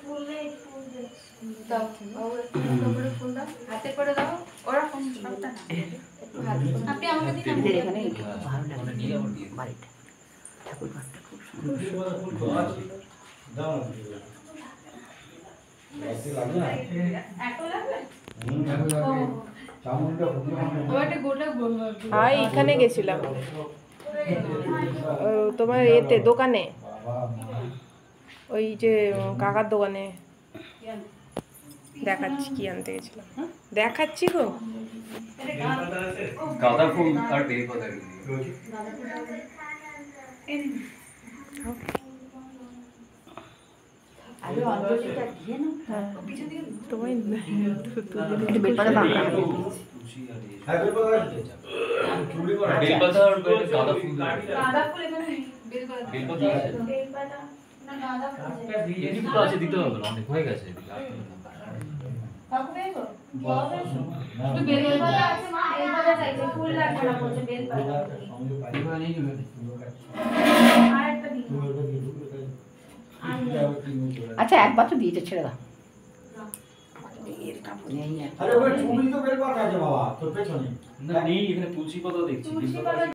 দাও করে ফুল দাও, হাতে করে দাও, ওরকম সবটা না, একটু হাতে করে। আপনি আমাকে দিন, আমি এখানে ভালো লাগে বাড়িটা, ঠাকুর ঘরটা খুব সুন্দর। এখানে গেছিলাম তোমার এতে দোকানে, ওই যে কাকার দোকানে দেখাচ্ছি কি আনতে গেছিলাম, দেখাচ্ছি গো। গাঁদা ফুল আর বেলপাতা তোমায় বেলপাতা আর গাঁদা ফুল, গাঁদা ফুল এখানে বেলপাতা আছে, না গাঁদা ফুল এমনি ফুল আছে, দিতে হবে না, অনেক হয়ে গেছে। কাকু বেগো শুধু বেলপাতা আছে, মা বেলপাতা চাইছে, ফুল লাগবে না, বলছে বেলপাতা। আর একটা দিন, আচ্ছা একবার তো দিয়েছে, ছেড়ে দাও। না নেই, এখানে তুলসী পাতা দেখছি।